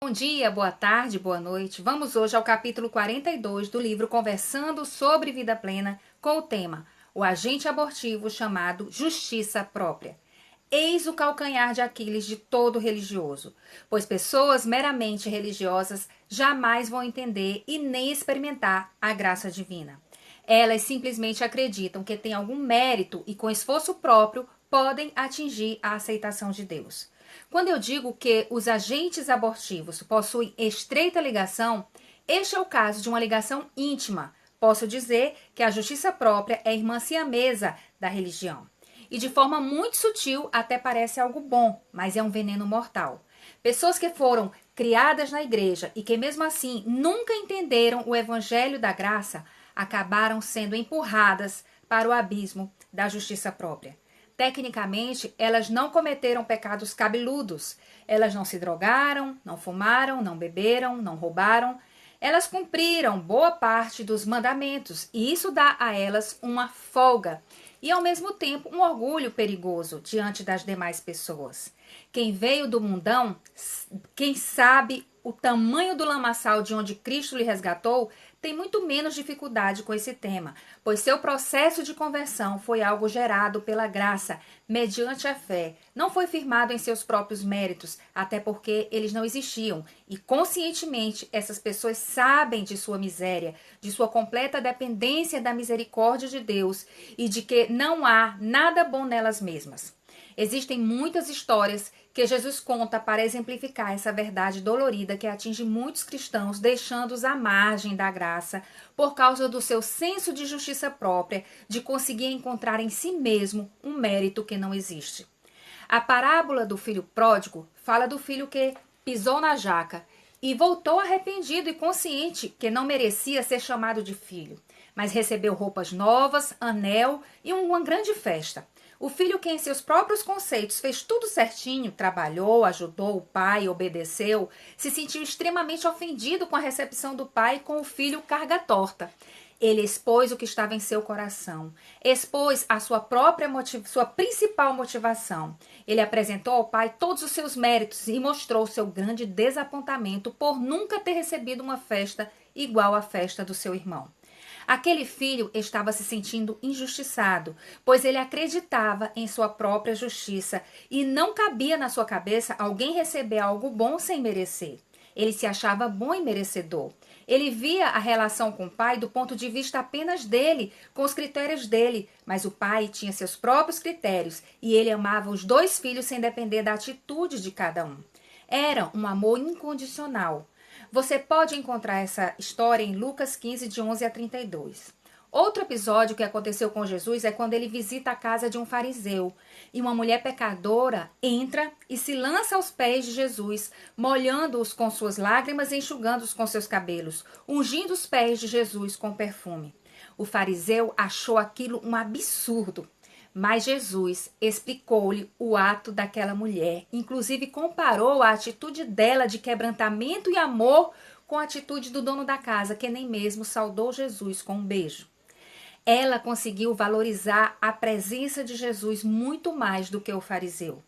Bom dia, boa tarde, boa noite. Vamos hoje ao capítulo 42 do livro Conversando sobre Vida Plena, com o tema O Agente Abortivo chamado Justiça Própria. Eis o calcanhar de Aquiles de todo religioso, pois pessoas meramente religiosas jamais vão entender e nem experimentar a graça divina. Elas simplesmente acreditam que têm algum mérito e, com esforço próprio, podem atingir a aceitação de Deus. Quando eu digo que os agentes abortivos possuem estreita ligação, este é o caso de uma ligação íntima. Posso dizer que a justiça própria é irmã siamesa da religião. E de forma muito sutil até parece algo bom, mas é um veneno mortal. Pessoas que foram criadas na igreja e que mesmo assim nunca entenderam o evangelho da graça acabaram sendo empurradas para o abismo da justiça própria. Tecnicamente, elas não cometeram pecados cabeludos. Elas não se drogaram, não fumaram, não beberam, não roubaram. Elas cumpriram boa parte dos mandamentos e isso dá a elas uma folga e, ao mesmo tempo, um orgulho perigoso diante das demais pessoas. Quem veio do mundão, quem sabe o tamanho do lamaçal de onde Cristo lhe resgatou, tem muito menos dificuldade com esse tema, pois seu processo de conversão foi algo gerado pela graça, mediante a fé. Não foi firmado em seus próprios méritos, até porque eles não existiam. E conscientemente essas pessoas sabem de sua miséria, de sua completa dependência da misericórdia de Deus e de que não há nada bom nelas mesmas. Existem muitas histórias que Jesus conta para exemplificar essa verdade dolorida que atinge muitos cristãos, deixando-os à margem da graça por causa do seu senso de justiça própria, de conseguir encontrar em si mesmo um mérito que não existe. A parábola do filho pródigo fala do filho que pisou na jaca e voltou arrependido e consciente que não merecia ser chamado de filho, mas recebeu roupas novas, anel e uma grande festa. O filho que em seus próprios conceitos fez tudo certinho, trabalhou, ajudou o pai, obedeceu, se sentiu extremamente ofendido com a recepção do pai e com o filho carga torta. Ele expôs o que estava em seu coração, expôs a sua principal motivação. Ele apresentou ao pai todos os seus méritos e mostrou seu grande desapontamento por nunca ter recebido uma festa igual à festa do seu irmão. Aquele filho estava se sentindo injustiçado, pois ele acreditava em sua própria justiça e não cabia na sua cabeça alguém receber algo bom sem merecer. Ele se achava bom e merecedor. Ele via a relação com o pai do ponto de vista apenas dele, com os critérios dele, mas o pai tinha seus próprios critérios e ele amava os dois filhos sem depender da atitude de cada um. Era um amor incondicional. Você pode encontrar essa história em Lucas 15, de 11 a 32. Outro episódio que aconteceu com Jesus é quando ele visita a casa de um fariseu e uma mulher pecadora entra e se lança aos pés de Jesus, molhando-os com suas lágrimas e enxugando-os com seus cabelos, ungindo os pés de Jesus com perfume. O fariseu achou aquilo um absurdo. Mas Jesus explicou-lhe o ato daquela mulher, inclusive comparou a atitude dela de quebrantamento e amor com a atitude do dono da casa, que nem mesmo saudou Jesus com um beijo. Ela conseguiu valorizar a presença de Jesus muito mais do que o fariseu.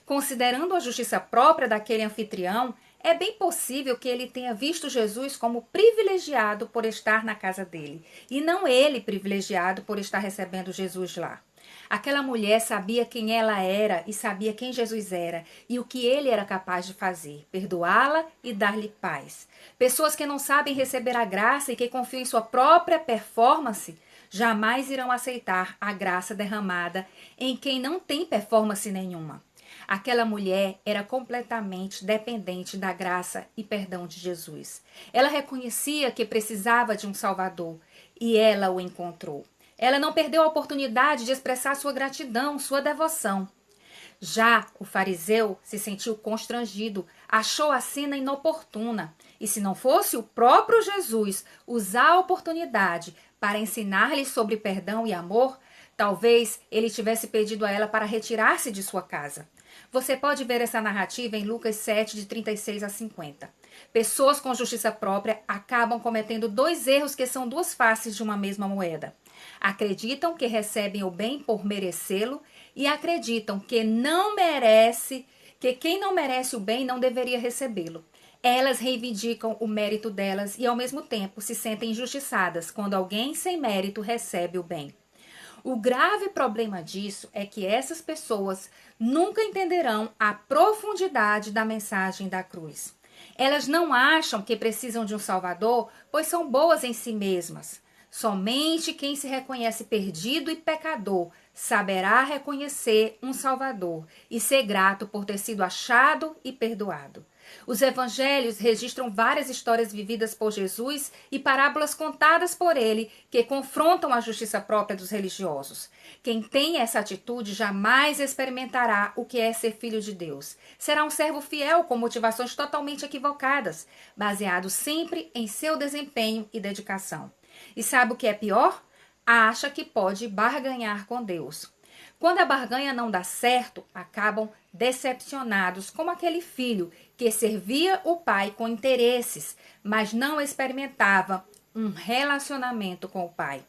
Considerando a justiça própria daquele anfitrião, é bem possível que ele tenha visto Jesus como privilegiado por estar na casa dele, e não ele privilegiado por estar recebendo Jesus lá. Aquela mulher sabia quem ela era e sabia quem Jesus era e o que ele era capaz de fazer, perdoá-la e dar-lhe paz. Pessoas que não sabem receber a graça e que confiam em sua própria performance jamais irão aceitar a graça derramada em quem não tem performance nenhuma. Aquela mulher era completamente dependente da graça e perdão de Jesus. Ela reconhecia que precisava de um Salvador e ela o encontrou. Ela não perdeu a oportunidade de expressar sua gratidão, sua devoção. Já o fariseu se sentiu constrangido, achou a cena inoportuna. E se não fosse o próprio Jesus usar a oportunidade para ensinar-lhe sobre perdão e amor, talvez ele tivesse pedido a ela para retirar-se de sua casa. Você pode ver essa narrativa em Lucas 7, de 36 a 50. Pessoas com justiça própria acabam cometendo dois erros que são duas faces de uma mesma moeda. Acreditam que recebem o bem por merecê-lo e acreditam que não merece que quem não merece o bem não deveria recebê-lo. Elas reivindicam o mérito delas e, ao mesmo tempo, se sentem injustiçadas quando alguém sem mérito recebe o bem. O grave problema disso é que essas pessoas nunca entenderão a profundidade da mensagem da cruz. Elas não acham que precisam de um Salvador, pois são boas em si mesmas. Somente quem se reconhece perdido e pecador saberá reconhecer um Salvador e ser grato por ter sido achado e perdoado. Os evangelhos registram várias histórias vividas por Jesus e parábolas contadas por ele que confrontam a justiça própria dos religiosos. Quem tem essa atitude jamais experimentará o que é ser filho de Deus. Será um servo fiel com motivações totalmente equivocadas, baseado sempre em seu desempenho e dedicação. E sabe o que é pior? Acha que pode barganhar com Deus. Quando a barganha não dá certo, acabam decepcionados, como aquele filho que servia o pai com interesses, mas não experimentava um relacionamento com o pai.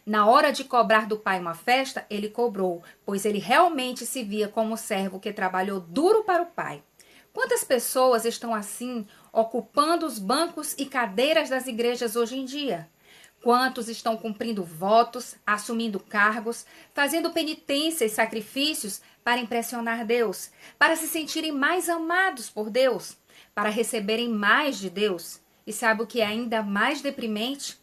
Na hora de cobrar do pai uma festa, ele cobrou, pois ele realmente se via como servo que trabalhou duro para o pai. Quantas pessoas estão assim, ocupando os bancos e cadeiras das igrejas hoje em dia? Quantos estão cumprindo votos, assumindo cargos, fazendo penitência e sacrifícios para impressionar Deus, para se sentirem mais amados por Deus, para receberem mais de Deus? E sabe o que é ainda mais deprimente?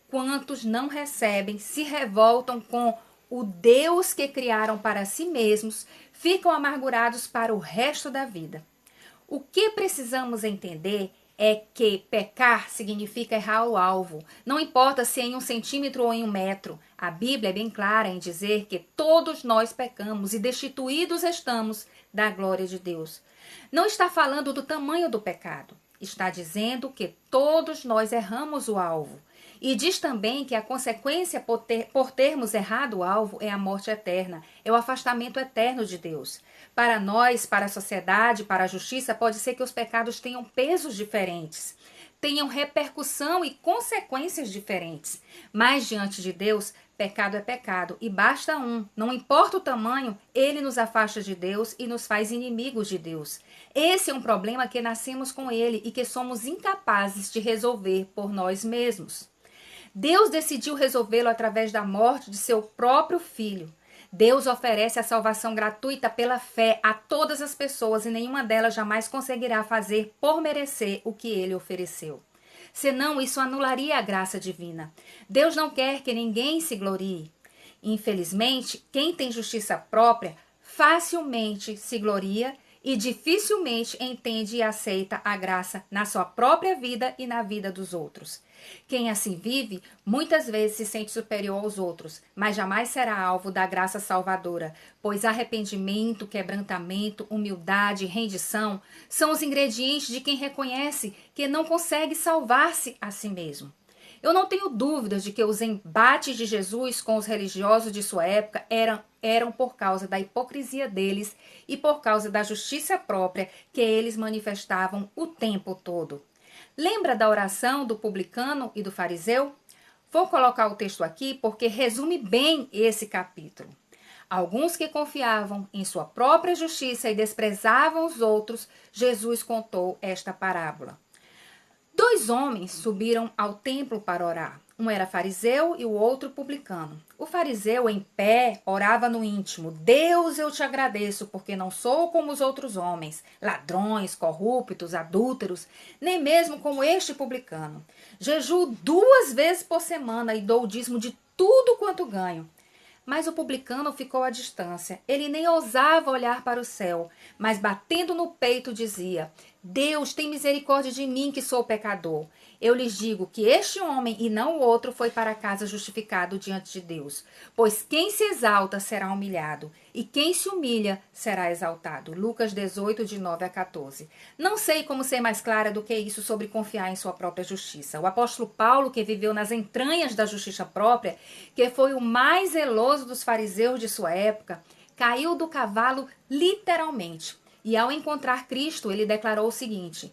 Quantos não recebem, se revoltam com o Deus que criaram para si mesmos, ficam amargurados para o resto da vida. O que precisamos entender é que pecar significa errar o alvo. Não importa se é em 1 centímetro ou em 1 metro. A Bíblia é bem clara em dizer que todos nós pecamos e destituídos estamos da glória de Deus. Não está falando do tamanho do pecado. Está dizendo que todos nós erramos o alvo. E diz também que a consequência por termos errado o alvo é a morte eterna, é o afastamento eterno de Deus. Para nós, para a sociedade, para a justiça, pode ser que os pecados tenham pesos diferentes, tenham repercussão e consequências diferentes. Mas diante de Deus, pecado é pecado e basta um. Não importa o tamanho, ele nos afasta de Deus e nos faz inimigos de Deus. Esse é um problema que nascemos com ele e que somos incapazes de resolver por nós mesmos. Deus decidiu resolvê-lo através da morte de seu próprio filho. Deus oferece a salvação gratuita pela fé a todas as pessoas e nenhuma delas jamais conseguirá fazer por merecer o que ele ofereceu. Senão, isso anularia a graça divina. Deus não quer que ninguém se glorie. Infelizmente, quem tem justiça própria facilmente se gloria e dificilmente entende e aceita a graça na sua própria vida e na vida dos outros. Quem assim vive, muitas vezes se sente superior aos outros, mas jamais será alvo da graça salvadora, pois arrependimento, quebrantamento, humildade e rendição são os ingredientes de quem reconhece que não consegue salvar-se a si mesmo. Eu não tenho dúvidas de que os embates de Jesus com os religiosos de sua época eram por causa da hipocrisia deles e por causa da justiça própria que eles manifestavam o tempo todo. Lembra da oração do publicano e do fariseu? Vou colocar o texto aqui porque resume bem esse capítulo. Alguns que confiavam em sua própria justiça e desprezavam os outros, Jesus contou esta parábola. 2 homens subiram ao templo para orar. Um era fariseu e o outro publicano. O fariseu, em pé, orava no íntimo: Deus, eu te agradeço, porque não sou como os outros homens, ladrões, corruptos, adúlteros, nem mesmo como este publicano. Jejuo 2 vezes por semana e dou o dízimo de tudo quanto ganho. Mas o publicano ficou à distância. Ele nem ousava olhar para o céu, mas batendo no peito dizia: Deus, tem misericórdia de mim que sou pecador. Eu lhes digo que este homem e não o outro foi para casa justificado diante de Deus. Pois quem se exalta será humilhado, e quem se humilha será exaltado. Lucas 18, de 9 a 14. Não sei como ser mais clara do que isso sobre confiar em sua própria justiça. O apóstolo Paulo, que viveu nas entranhas da justiça própria, que foi o mais zeloso dos fariseus de sua época, caiu do cavalo literalmente. E ao encontrar Cristo, ele declarou o seguinte: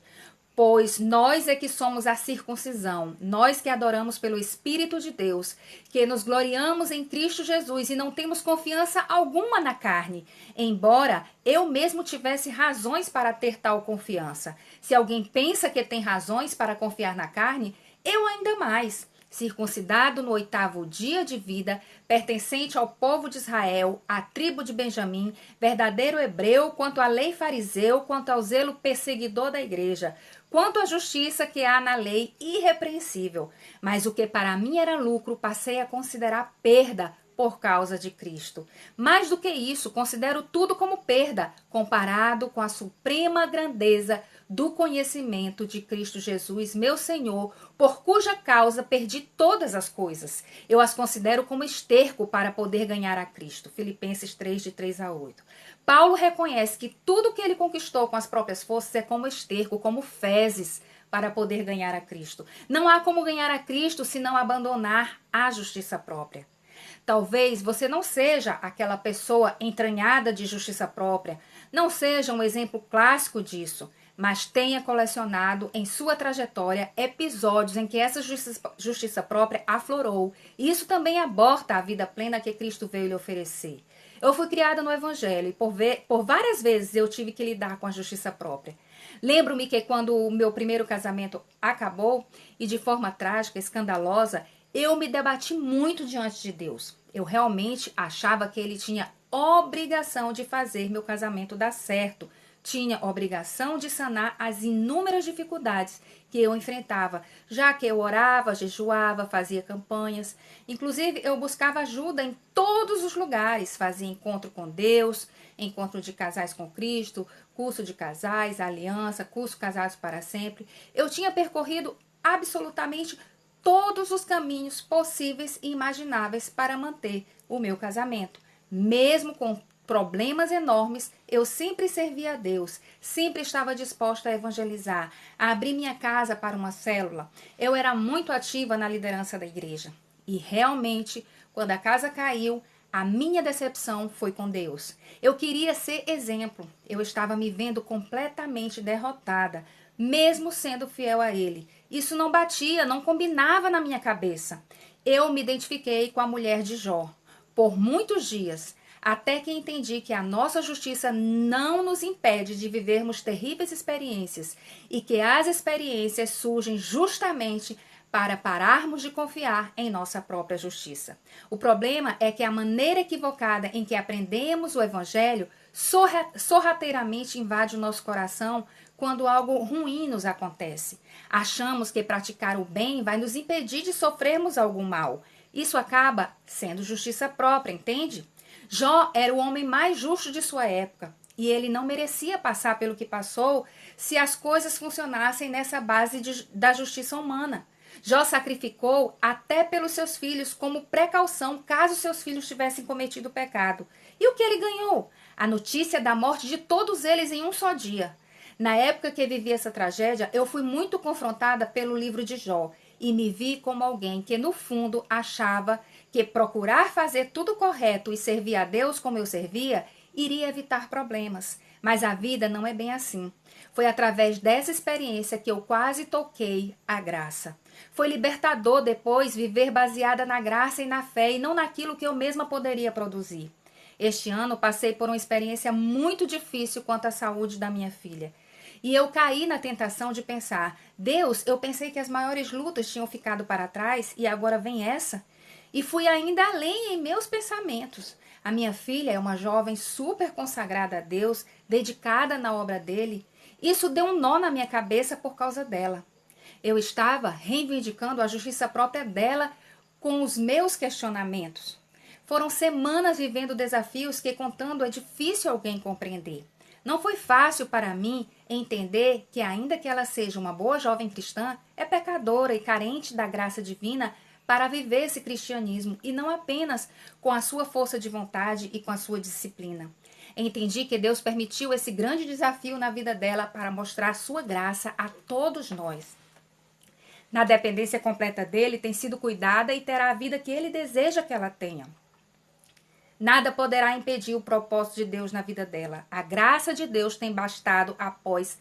Pois nós é que somos a circuncisão, nós que adoramos pelo Espírito de Deus, que nos gloriamos em Cristo Jesus e não temos confiança alguma na carne, embora eu mesmo tivesse razões para ter tal confiança. Se alguém pensa que tem razões para confiar na carne, eu ainda mais. Circuncidado no 8º dia de vida, pertencente ao povo de Israel, à tribo de Benjamim, verdadeiro hebreu, quanto à lei fariseu, quanto ao zelo perseguidor da igreja, quanto à justiça que há na lei, irrepreensível. Mas o que para mim era lucro, passei a considerar perda por causa de Cristo. Mais do que isso, considero tudo como perda, comparado com a suprema grandeza do conhecimento de Cristo Jesus, meu Senhor, por cuja causa perdi todas as coisas. Eu as considero como esterco para poder ganhar a Cristo. Filipenses 3, de 3 a 8. Paulo reconhece que tudo que ele conquistou com as próprias forças é como esterco, como fezes, para poder ganhar a Cristo. Não há como ganhar a Cristo se não abandonar a justiça própria. Talvez você não seja aquela pessoa entranhada de justiça própria, não seja um exemplo clássico disso, mas tenha colecionado em sua trajetória episódios em que essa justiça própria aflorou. E isso também aborta a vida plena que Cristo veio lhe oferecer. Eu fui criada no Evangelho e por várias vezes eu tive que lidar com a justiça própria. Lembro-me que quando o meu primeiro casamento acabou, e de forma trágica, escandalosa, eu me debati muito diante de Deus. Eu realmente achava que ele tinha obrigação de fazer meu casamento dar certo. Tinha obrigação de sanar as inúmeras dificuldades que eu enfrentava, já que eu orava, jejuava, fazia campanhas. Inclusive, eu buscava ajuda em todos os lugares. Fazia encontro com Deus, encontro de casais com Cristo, curso de casais, aliança, curso Casados para Sempre. Eu tinha percorrido absolutamente todos os caminhos possíveis e imagináveis para manter o meu casamento. Mesmo com problemas enormes, eu sempre servia a Deus, sempre estava disposta a evangelizar, a abrir minha casa para uma célula. Eu era muito ativa na liderança da igreja. E realmente, quando a casa caiu, a minha decepção foi com Deus. Eu queria ser exemplo. Eu estava me vendo completamente derrotada, mesmo sendo fiel a Ele. Isso não batia, não combinava na minha cabeça. Eu me identifiquei com a mulher de Jó. Por muitos dias, até que entendi que a nossa justiça não nos impede de vivermos terríveis experiências e que as experiências surgem justamente para pararmos de confiar em nossa própria justiça. O problema é que a maneira equivocada em que aprendemos o Evangelho sorrateiramente invade o nosso coração quando algo ruim nos acontece. Achamos que praticar o bem vai nos impedir de sofrermos algum mal. Isso acaba sendo justiça própria, entende? Jó era o homem mais justo de sua época e ele não merecia passar pelo que passou se as coisas funcionassem nessa base da justiça humana. Jó sacrificou até pelos seus filhos como precaução caso seus filhos tivessem cometido pecado. E o que ele ganhou? A notícia da morte de todos eles em um só dia. Na época que vivi essa tragédia, eu fui muito confrontada pelo livro de Jó e me vi como alguém que, no fundo, achava que procurar fazer tudo correto e servir a Deus como eu servia iria evitar problemas. Mas a vida não é bem assim. Foi através dessa experiência que eu quase toquei a graça. Foi libertador depois viver baseada na graça e na fé e não naquilo que eu mesma poderia produzir. Este ano passei por uma experiência muito difícil quanto à saúde da minha filha. E eu caí na tentação de pensar, Deus, eu pensei que as maiores lutas tinham ficado para trás e agora vem essa? E fui ainda além em meus pensamentos. A minha filha é uma jovem super consagrada a Deus, dedicada na obra dele. Isso deu um nó na minha cabeça por causa dela. Eu estava reivindicando a justiça própria dela com os meus questionamentos. Foram semanas vivendo desafios que, contando, é difícil alguém compreender. Não foi fácil para mim entender que, ainda que ela seja uma boa jovem cristã, é pecadora e carente da graça divina para viver esse cristianismo e não apenas com a sua força de vontade e com a sua disciplina. Entendi que Deus permitiu esse grande desafio na vida dela para mostrar sua graça a todos nós. Na dependência completa dele, tem sido cuidada e terá a vida que ele deseja que ela tenha. Nada poderá impedir o propósito de Deus na vida dela. A graça de Deus tem bastado após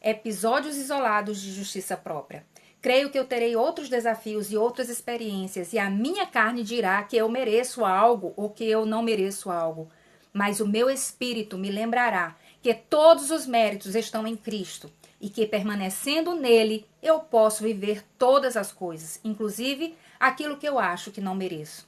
episódios isolados de justiça própria. Creio que eu terei outros desafios e outras experiências, e a minha carne dirá que eu mereço algo ou que eu não mereço algo. Mas o meu espírito me lembrará que todos os méritos estão em Cristo e que, permanecendo nele, eu posso viver todas as coisas, inclusive aquilo que eu acho que não mereço.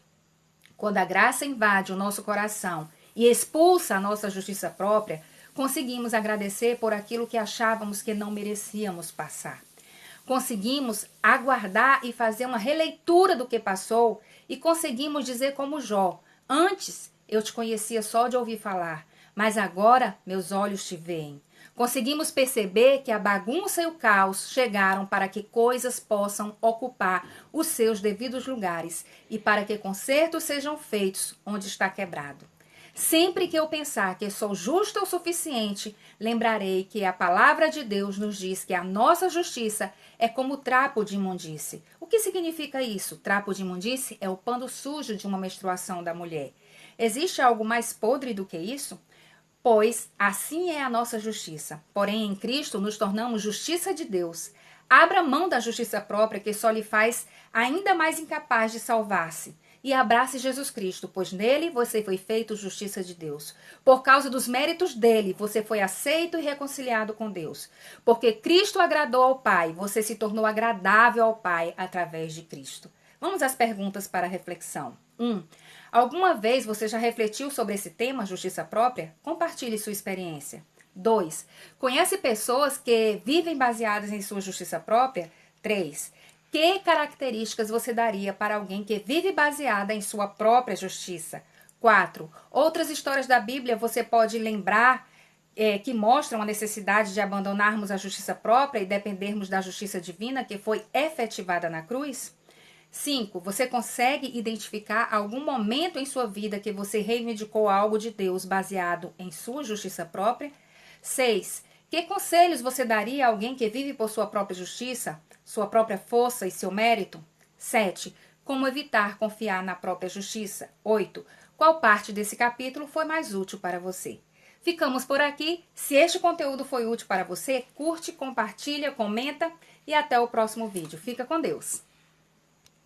Quando a graça invade o nosso coração e expulsa a nossa justiça própria, conseguimos agradecer por aquilo que achávamos que não merecíamos passar. Conseguimos aguardar e fazer uma releitura do que passou e conseguimos dizer como Jó: antes eu te conhecia só de ouvir falar, mas agora meus olhos te veem. Conseguimos perceber que a bagunça e o caos chegaram para que coisas possam ocupar os seus devidos lugares e para que consertos sejam feitos onde está quebrado. Sempre que eu pensar que sou justa o suficiente, lembrarei que a palavra de Deus nos diz que a nossa justiça é como trapo de imundície. O que significa isso? Trapo de imundície é o pano sujo de uma menstruação da mulher. Existe algo mais podre do que isso? Pois assim é a nossa justiça. Porém, em Cristo nos tornamos justiça de Deus. Abra mão da justiça própria que só lhe faz ainda mais incapaz de salvar-se. E abrace Jesus Cristo, pois nele você foi feito justiça de Deus. Por causa dos méritos dele, você foi aceito e reconciliado com Deus. Porque Cristo agradou ao Pai, você se tornou agradável ao Pai através de Cristo. Vamos às perguntas para reflexão. 1. Alguma vez você já refletiu sobre esse tema, justiça própria? Compartilhe sua experiência. 2. Conhece pessoas que vivem baseadas em sua justiça própria? 3. Que características você daria para alguém que vive baseada em sua própria justiça? 4. Outras histórias da Bíblia você pode lembrar que mostram a necessidade de abandonarmos a justiça própria e dependermos da justiça divina que foi efetivada na cruz? 5. Você consegue identificar algum momento em sua vida que você reivindicou algo de Deus baseado em sua justiça própria? 6. Que conselhos você daria a alguém que vive por sua própria justiça, sua própria força e seu mérito? 7. Como evitar confiar na própria justiça? 8. Qual parte desse capítulo foi mais útil para você? Ficamos por aqui. Se este conteúdo foi útil para você, curte, compartilha, comenta e até o próximo vídeo. Fica com Deus!